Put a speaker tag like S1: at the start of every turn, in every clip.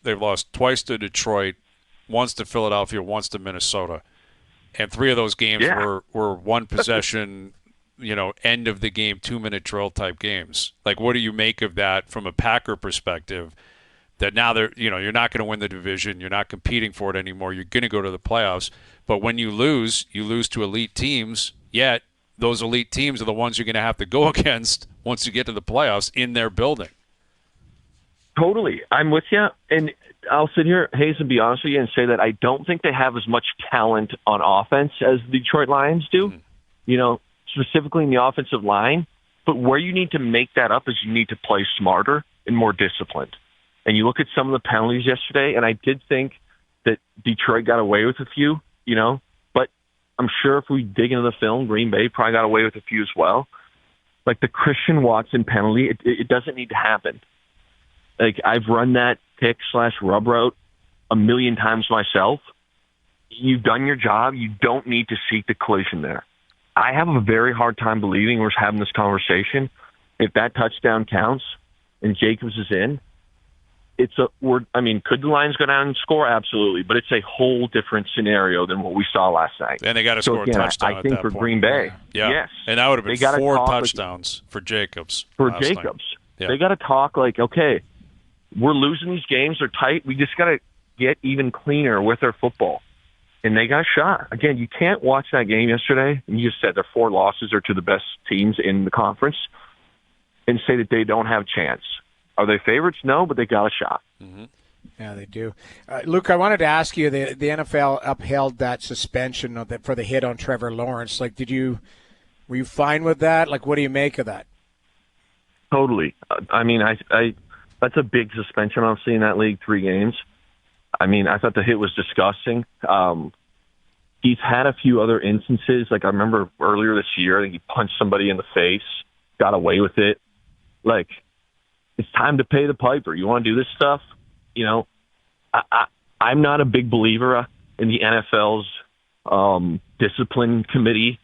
S1: They've lost twice to Detroit, once to Philadelphia, once to Minnesota. And 3 of those games
S2: Yeah,
S1: were one possession, end of the game, 2-minute drill type games. Like, what do you make of that from a Packer perspective? That now you're not going to win the division, you're not competing for it anymore. You're going to go to the playoffs, but when you lose to elite teams. Yet those elite teams are the ones you're going to have to go against once you get to the playoffs in their building.
S2: totally. I'm with you. And I'll sit here, Hayes, and be honest with you and say that I don't think they have as much talent on offense as the Detroit Lions do, specifically in the offensive line. But where you need to make that up is you need to play smarter and more disciplined. And you look at some of the penalties yesterday, and I did think that Detroit got away with a few, but I'm sure if we dig into the film, Green Bay probably got away with a few as well. Like the Christian Watson penalty, it doesn't need to happen. Like I've run that pick/rub route a million times myself. You've done your job. You don't need to seek the collision there. I have a very hard time believing we're having this conversation. If that touchdown counts and Jacobs is in, could the Lions go down and score? Absolutely, but it's a whole different scenario than what we saw last night.
S1: And they got to score a touchdown
S2: I think
S1: at that
S2: for
S1: point.
S2: Green Bay,
S1: yeah.
S2: Yes,
S1: and that would have been
S2: they
S1: 4 touchdowns for Jacobs.
S2: Night.
S1: Yeah.
S2: They got to talk like, okay, we're losing these games. They're tight. We just got to get even cleaner with our football. And they got shot. Again, you can't watch that game yesterday, and you just said their 4 losses are to the best teams in the conference, and say that they don't have a chance. Are they favorites? No, but they got a shot.
S1: Mm-hmm.
S3: Yeah, they do. Luke, I wanted to ask you, the NFL upheld that suspension for the hit on Trevor Lawrence. Like, were you fine with that? Like, what do you make of that?
S2: Totally. I that's a big suspension I've seen in that league, 3 games. I thought the hit was disgusting. He's had a few other instances. Like I remember earlier this year, I think he punched somebody in the face, got away with it. Like, it's time to pay the piper. You want to do this stuff? I'm not a big believer in the NFL's discipline committee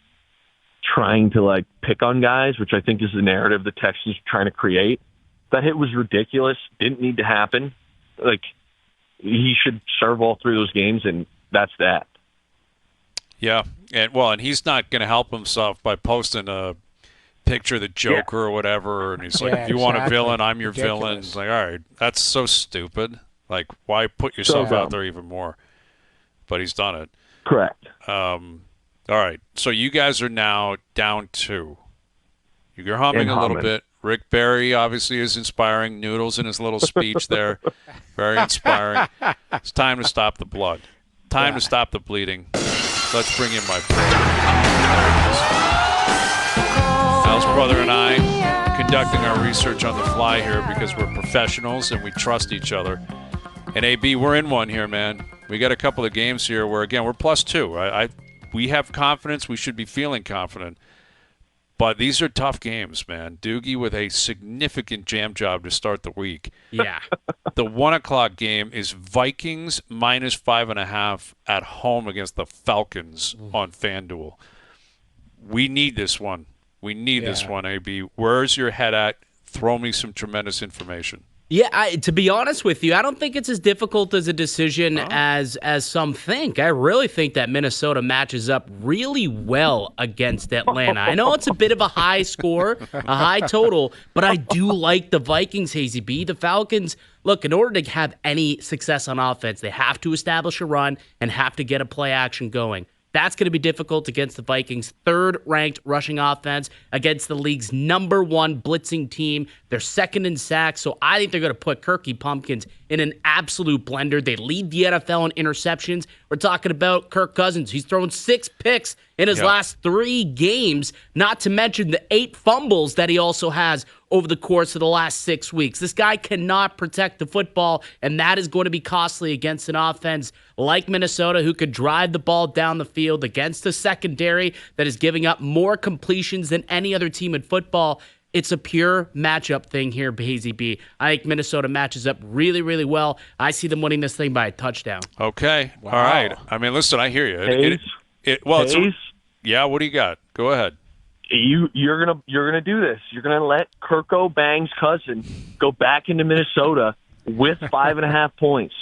S2: trying to pick on guys, which I think is the narrative the Texans are trying to create. That hit was ridiculous. Didn't need to happen. He should serve all 3 of those games, and that's that.
S1: Yeah, and he's not going to help himself by posting a picture of the Joker or whatever, and he's like, if you want a villain, I'm your villain. It's like, all right, that's so stupid. Like, why put yourself out there even more? But he's done it.
S2: Correct.
S1: All right, so you guys are now down 2. You're humming a little bit. Rick Barry obviously is inspiring. Noodles in his little speech there. Very inspiring. It's time to stop the blood. Time to stop the bleeding. Let's bring in my brother. Al's brother and I conducting our research on the fly here because we're professionals and we trust each other. And AB, we're in one here, man. We got a couple of games here where, again, we're +2. We have confidence. We should be feeling confident. But these are tough games, man. Doogie with a significant jam job to start the week.
S4: Yeah.
S1: The 1 o'clock game is Vikings -5.5 at home against the Falcons on FanDuel. We need this one. We need this one, AB. Where's your head at? Throw me some tremendous information.
S4: Yeah, to be honest with you, I don't think it's as difficult as a decision as some think. I really think that Minnesota matches up really well against Atlanta. I know it's a bit of a high score, a high total, but I do like the Vikings, Hazy B. The Falcons, look, in order to have any success on offense, they have to establish a run and have to get a play action going. That's going to be difficult against the Vikings' 3rd-ranked rushing offense, against the league's #1 blitzing team. They're 2nd in sacks, so I think they're going to put Kirky Pumpkins in an absolute blender. They lead the NFL in interceptions. We're talking about Kirk Cousins. He's thrown 6 picks in his last 3 games, not to mention the 8 fumbles that he also has over the course of the last 6 weeks. This guy cannot protect the football, and that is going to be costly against an offense like Minnesota, who could drive the ball down the field against a secondary that is giving up more completions than any other team in football. It's a pure matchup thing here, Hazy B. I think Minnesota matches up really, really well. I see them winning this thing by a touchdown.
S1: Okay.
S3: Wow.
S1: All right. I mean, listen, I hear you.
S2: Hayes?
S1: What do you got? Go ahead.
S2: You're gonna do this. You're gonna let Kirko Bang's cousin go back into Minnesota with 5.5 points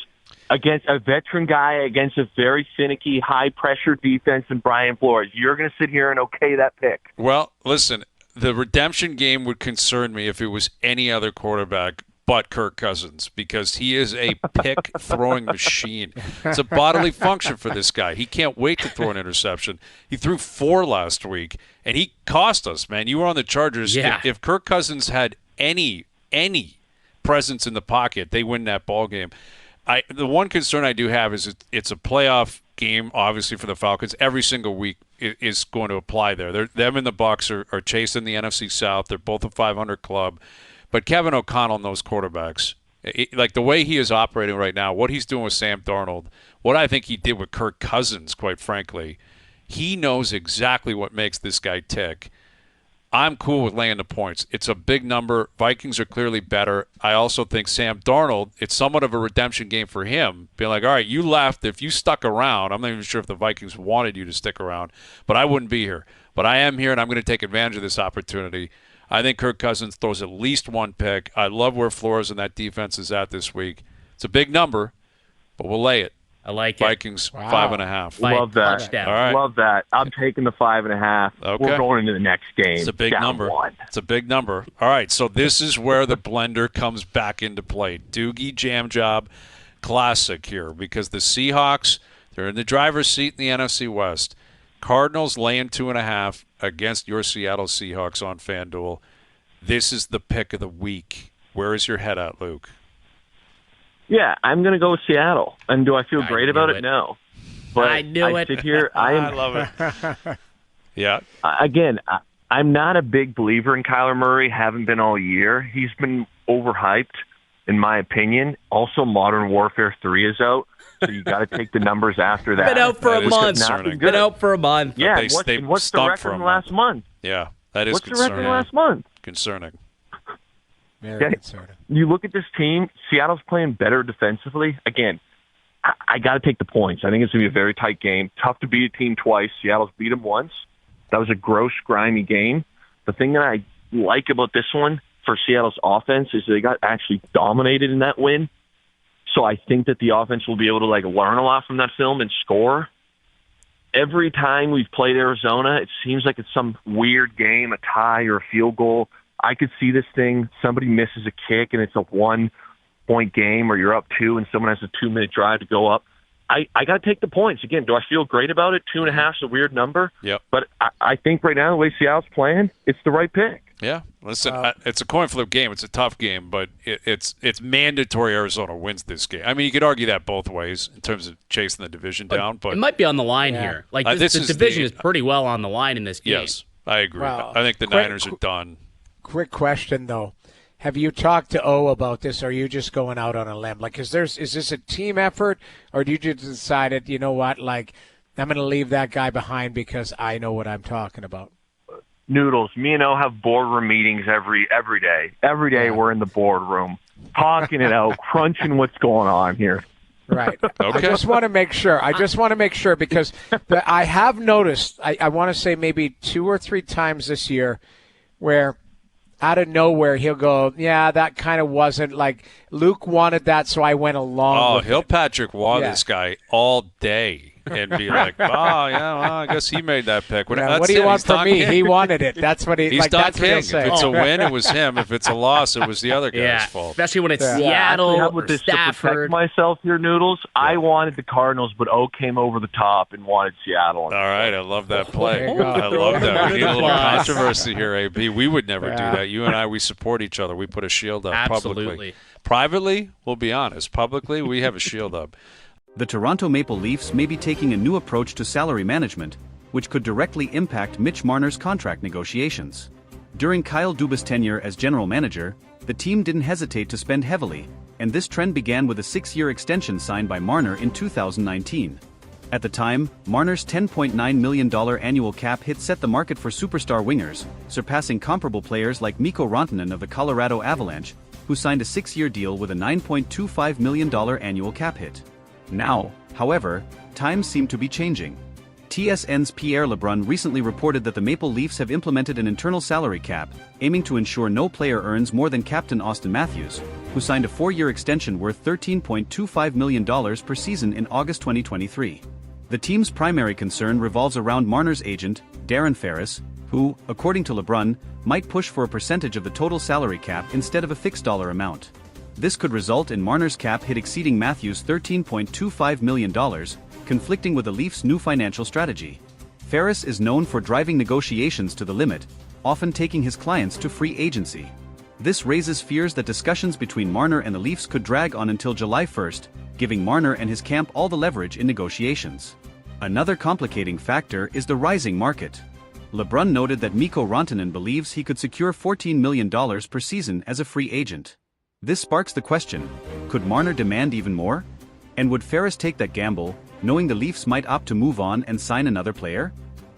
S2: against a veteran guy, against a very finicky, high-pressure defense in Brian Flores. You're going to sit here and okay that pick.
S1: Well, listen, the redemption game would concern me if it was any other quarterback but Kirk Cousins, because he is a pick-throwing machine. It's a bodily function for this guy. He can't wait to throw an interception. He threw 4 last week, and he cost us, man. You were on the Chargers.
S4: Yeah.
S1: If Kirk Cousins had any presence in the pocket, they win that ball game. The one concern I do have is it's a playoff game, obviously, for the Falcons. Every single week is going to apply there. Them and the Bucs are chasing the NFC South. They're both a 500 club. But Kevin O'Connell knows quarterbacks. Like the way he is operating right now, what he's doing with Sam Darnold, what I think he did with Kirk Cousins, quite frankly, he knows exactly what makes this guy tick. I'm cool with laying the points. It's a big number. Vikings are clearly better. I also think Sam Darnold, it's somewhat of a redemption game for him. Being like, all right, you left. If you stuck around, I'm not even sure if the Vikings wanted you to stick around, but I wouldn't be here. But I am here, and I'm going to take advantage of this opportunity. I think Kirk Cousins throws at least 1 pick. I love where Flores and that defense is at this week. It's a big number, but we'll lay it.
S4: I like
S1: Vikings,
S4: it.
S1: 5.5.
S2: Love that.
S4: Touchdown.
S1: All right.
S2: Love that. I'm taking the 5.5.
S1: Okay.
S2: We're going into the next game.
S1: It's a big
S2: down
S1: number.
S2: 1.
S1: It's a big number. All right, so this is where the blender comes back into play. Doogie Jam Job Classic here, because the Seahawks, they're in the driver's seat in the NFC West. Cardinals laying 2.5 against your Seattle Seahawks on FanDuel. This is the pick of the week. Where is your head at, Luke?
S2: Yeah, I'm going to go with Seattle. And do I feel great about
S4: knew
S2: it?
S4: it.
S2: No. But
S4: I knew it.
S2: sit here.
S1: I love it. Yeah.
S2: Again, I'm not a big believer in Kyler Murray. Haven't been all year. He's been overhyped, in my opinion. Also, Modern Warfare 3 is out, so you got to take the numbers after that.
S4: Been out for
S1: That
S4: a
S1: is
S4: month.
S1: concerning.
S4: Been out for a month.
S2: Yeah,
S1: They
S2: and what's the
S1: stunk
S2: record
S1: for a
S2: in the last month?
S1: Yeah, that is
S2: What's the
S1: concerning.
S2: record last month?
S1: Concerning.
S3: Very
S2: Okay.
S3: concerning.
S2: You look at this team, Seattle's playing better defensively. Again, I got to take the points. I think it's going to be a very tight game. Tough to beat a team twice. Seattle's beat them once. That was a gross, grimy game. The thing that I like about this one for Seattle's offense is they got actually dominated in that win. So I think that the offense will be able to learn a lot from that film and score. Every time we've played Arizona, it seems like it's some weird game, a tie or a field goal. I could see this thing, somebody misses a kick and it's a 1-point game, or you're up 2 and someone has a 2-minute drive to go up. I got to take the points. Again, do I feel great about it? 2.5 is a weird number.
S1: Yep.
S2: But I think right now, the way Seattle's playing, it's the right pick.
S1: Yeah. Listen, it's a coin flip game. It's a tough game, but it's mandatory Arizona wins this game. I mean, you could argue that both ways in terms of chasing the division down, but
S4: It might be on the line
S3: Yeah.
S4: here. Like
S1: this
S4: the
S1: is
S4: division
S1: the-
S4: is pretty well on the line in this game.
S1: yes, I agree.
S3: Well,
S1: I think the
S3: quick-
S1: Niners are done.
S3: Quick question though. Have you talked to O about this? Or are you just going out on a limb? Like, is this a team effort, or do you just decided, you know what, I'm going to leave that guy behind because I know what I'm talking about?
S2: Noodles, me and O have boardroom meetings every day. Every day we're in the boardroom, talking it out, crunching what's going on here.
S3: Right.
S1: Okay.
S3: I just want to make sure because I have noticed, I want to say maybe 2 or 3 times this year where out of nowhere he'll go, yeah, that kind of wasn't like Luke wanted that, so I went along
S1: Oh,
S3: with
S1: he'll
S3: it.
S1: Patrick Waugh
S3: Yeah.
S1: this guy all day and be like, oh, yeah, well, I guess he made that pick.
S3: Yeah,
S1: That's
S3: what do you
S1: it.
S3: want
S1: He's
S3: from
S1: Don
S3: me?
S1: King.
S3: He wanted it. That's what he
S1: He's
S3: like.
S1: Don
S3: That's what
S1: King.
S3: he'll
S1: If
S3: say.
S1: it's a win, it was him. If it's a loss, it was the other guy's
S4: Yeah,
S1: fault.
S4: especially when it's
S3: Yeah.
S4: Seattle
S2: Actually, how
S4: or
S2: about this, to protect
S4: Stafford.
S2: myself here, Noodles, I wanted the Cardinals, but O came over the top and wanted Seattle.
S1: All right, I love that play.
S3: There you go.
S1: I love that. We need a little
S4: Plus.
S1: controversy here, AB. We would never
S3: Yeah.
S1: do that. You and I, we support each other. We put a shield up publicly.
S4: Absolutely.
S1: Privately, we'll be honest. Publicly, we have a shield up.
S5: The Toronto Maple Leafs may be taking a new approach to salary management, which could directly impact Mitch Marner's contract negotiations. During Kyle Dubas' tenure as general manager, the team didn't hesitate to spend heavily, and this trend began with a 6-year extension signed by Marner in 2019. At the time, Marner's $10.9 million annual cap hit set the market for superstar wingers, surpassing comparable players like Mikko Rantanen of the Colorado Avalanche, who signed a 6-year deal with a $9.25 million annual cap hit. Now, however, times seem to be changing. TSN's Pierre LeBrun recently reported that the Maple Leafs have implemented an internal salary cap, aiming to ensure no player earns more than captain Auston Matthews, who signed a 4-year extension worth $13.25 million per season in August 2023. The team's primary concern revolves around Marner's agent, Darren Ferris, who, according to LeBrun, might push for a percentage of the total salary cap instead of a fixed dollar amount. This could result in Marner's cap hit exceeding Matthews' $13.25 million, conflicting with the Leafs' new financial strategy. Ferris is known for driving negotiations to the limit, often taking his clients to free agency. This raises fears that discussions between Marner and the Leafs could drag on until July 1st, giving Marner and his camp all the leverage in negotiations. Another complicating factor is the rising market. LeBrun noted that Mikko Rantanen believes he could secure $14 million per season as a free agent. This sparks the question, could Marner demand even more? And would Ferris take that gamble, knowing the Leafs might opt to move on and sign another player?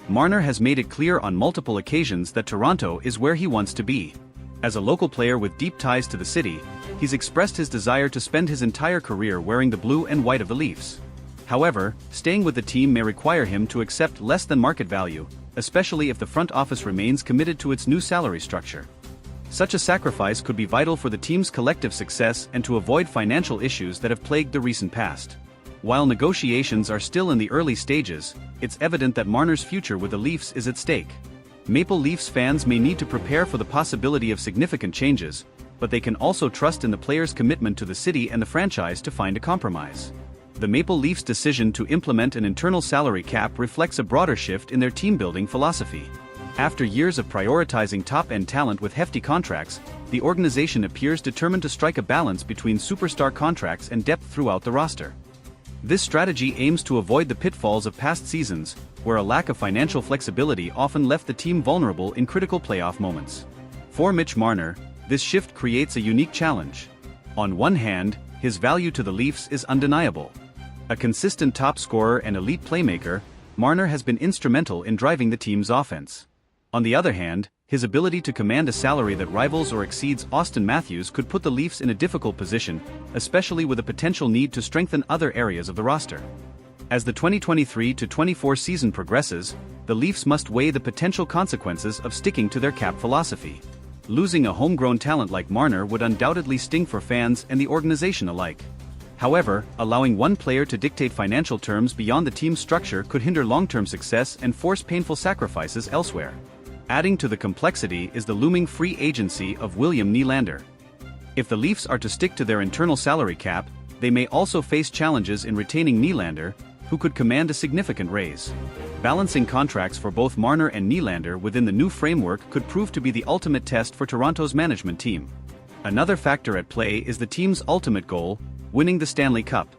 S5: Marner has made it clear on multiple occasions that Toronto is where he wants to be. As a local player with deep ties to the city, he's expressed his desire to spend his entire career wearing the blue and white of the Leafs. However, staying with the team may require him to accept less than market value, especially if the front office remains committed to its new salary structure. Such a sacrifice could be vital for the team's collective success and to avoid financial issues that have plagued the recent past. While negotiations are still in the early stages, it's evident that Marner's future with the Leafs is at stake. Maple Leafs fans may need to prepare for the possibility of significant changes, but they can also trust in the player's commitment to the city and the franchise to find a compromise. The Maple Leafs' decision to implement an internal salary cap reflects a broader shift in their team-building philosophy. After years of prioritizing top-end talent with hefty contracts, the organization appears determined to strike a balance between superstar contracts and depth throughout the roster. This strategy aims to avoid the pitfalls of past seasons, where a lack of financial flexibility often left the team vulnerable in critical playoff moments. For Mitch Marner, this shift creates a unique challenge. On one hand, his value to the Leafs is undeniable. A consistent top scorer and elite playmaker, Marner has been instrumental in driving the team's offense. On the other hand, his ability to command a salary that rivals or exceeds Auston Matthews could put the Leafs in a difficult position, especially with a potential need to strengthen other areas of the roster. As the 2023-24 season progresses, the Leafs must weigh the potential consequences of sticking to their cap philosophy. Losing a homegrown talent like Marner would undoubtedly sting for fans and the organization alike. However, allowing one player to dictate financial terms beyond the team's structure could hinder long-term success and force painful sacrifices elsewhere. Adding to the complexity is the looming free agency of William Nylander. If the Leafs are to stick to their internal salary cap, they may also face challenges in retaining Nylander, who could command a significant raise. Balancing contracts for both Marner and Nylander within the new framework could prove to be the ultimate test for Toronto's management team. Another factor at play is the team's ultimate goal, winning the Stanley Cup.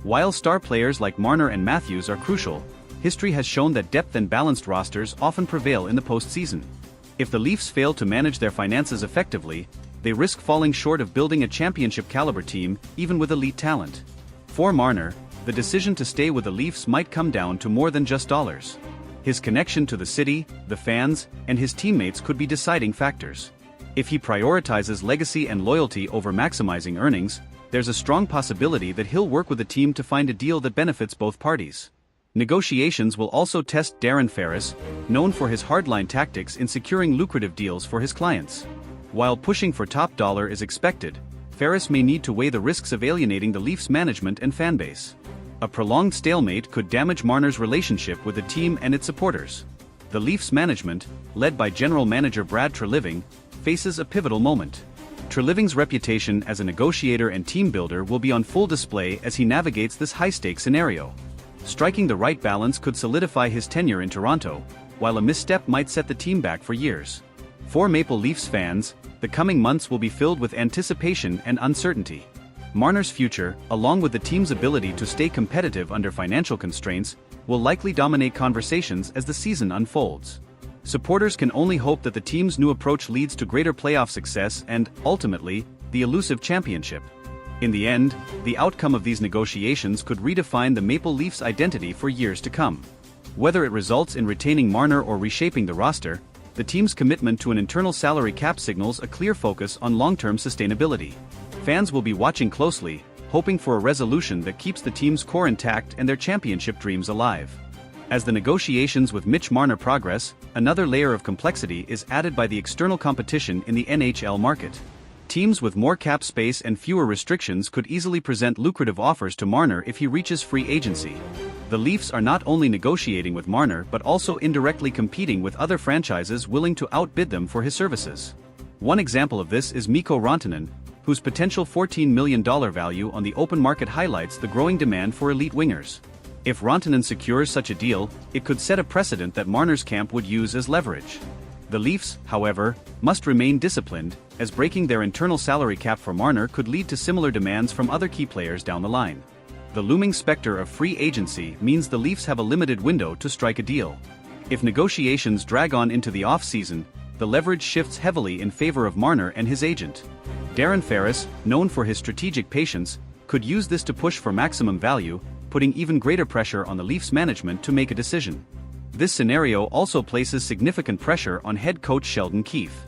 S5: While star players like Marner and Matthews are crucial, history has shown that depth and balanced rosters often prevail in the postseason. If the Leafs fail to manage their finances effectively, they risk falling short of building a championship-caliber team, even with elite talent. For Marner, the decision to stay with the Leafs might come down to more than just dollars. His connection to the city, the fans, and his teammates could be deciding factors. If he prioritizes legacy and loyalty over maximizing earnings, there's a strong possibility that he'll work with the team to find a deal that benefits both parties. Negotiations will also test Darren Ferris, known for his hardline tactics in securing lucrative deals for his clients. While pushing for top dollar is expected, Ferris may need to weigh the risks of alienating the Leafs management and fanbase. A prolonged stalemate could damage Marner's relationship with the team and its supporters. The Leafs management, led by general manager Brad Treliving, faces a pivotal moment. Treliving's reputation as a negotiator and team builder will be on full display as he navigates this high-stakes scenario. Striking the right balance could solidify his tenure in Toronto, while a misstep might set the team back for years. For Maple Leafs fans, the coming months will be filled with anticipation and uncertainty. Marner's future, along with the team's ability to stay competitive under financial constraints, will likely dominate conversations as the season unfolds. Supporters can only hope that the team's new approach leads to greater playoff success and, ultimately, the elusive championship. In the end, the outcome of these negotiations could redefine the Maple Leafs' identity for years to come. Whether it results in retaining Marner or reshaping the roster, the team's commitment to an internal salary cap signals a clear focus on long-term sustainability. Fans will be watching closely, hoping for a resolution that keeps the team's core intact and their championship dreams alive. As the negotiations with Mitch Marner progress, another layer of complexity is added by the external competition in the NHL market. Teams with more cap space and fewer restrictions could easily present lucrative offers to Marner if he reaches free agency. The Leafs are not only negotiating with Marner but also indirectly competing with other franchises willing to outbid them for his services. One example of this is Mikko Rantanen, whose potential $14 million value on the open market highlights the growing demand for elite wingers. If Rantanen secures such a deal, it could set a precedent that Marner's camp would use as leverage. The Leafs, however, must remain disciplined, as breaking their internal salary cap for Marner could lead to similar demands from other key players down the line. The looming specter of free agency means the Leafs have a limited window to strike a deal. If negotiations drag on into the off-season, the leverage shifts heavily in favor of Marner and his agent. Darren Ferris, known for his strategic patience, could use this to push for maximum value, putting even greater pressure on the Leafs management to make a decision. This scenario also places significant pressure on head coach Sheldon Keefe.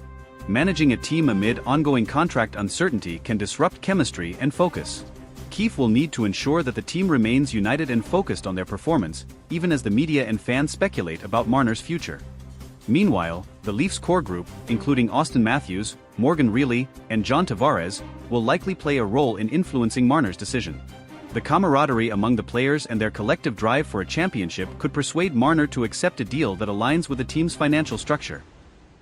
S5: Managing a team amid ongoing contract uncertainty can disrupt chemistry and focus. Keefe will need to ensure that the team remains united and focused on their performance, even as the media and fans speculate about Marner's future. Meanwhile, the Leafs core group, including Auston Matthews, Morgan Rielly, and John Tavares, will likely play a role in influencing Marner's decision. The camaraderie among the players and their collective drive for a championship could persuade Marner to accept a deal that aligns with the team's financial structure.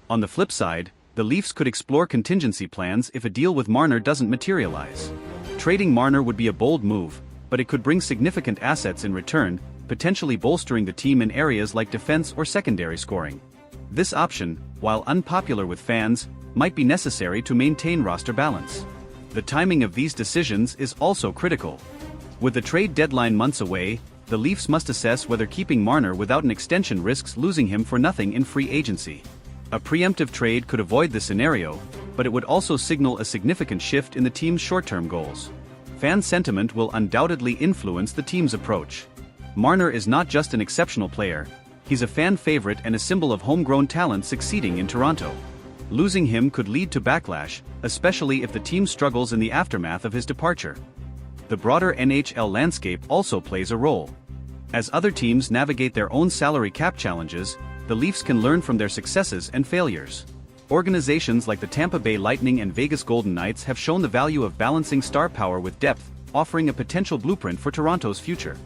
S5: On the flip side, the Leafs could explore contingency plans if a deal with Marner doesn't materialize. Trading Marner would be a bold move, but it could bring significant assets in return, potentially bolstering the team in areas like defense or secondary scoring. This option, while unpopular with fans, might be necessary to maintain roster balance. The timing of these decisions is also critical. With the trade deadline months away, the Leafs must assess whether keeping Marner without an extension risks losing him for nothing in free agency. A preemptive trade could avoid this scenario, but it would also signal a significant shift in the team's short-term goals. Fan sentiment will undoubtedly influence the team's approach. Marner is not just an exceptional player, he's a fan favorite and a symbol of homegrown talent succeeding in Toronto. Losing him could lead to backlash, especially if the team struggles in the aftermath of his departure. The broader NHL landscape also plays a role. As other teams navigate their own salary cap challenges, the Leafs can learn from their successes and failures. Organizations like the Tampa Bay Lightning and Vegas Golden Knights have shown the value of balancing star power with depth, offering a potential blueprint for Toronto's future.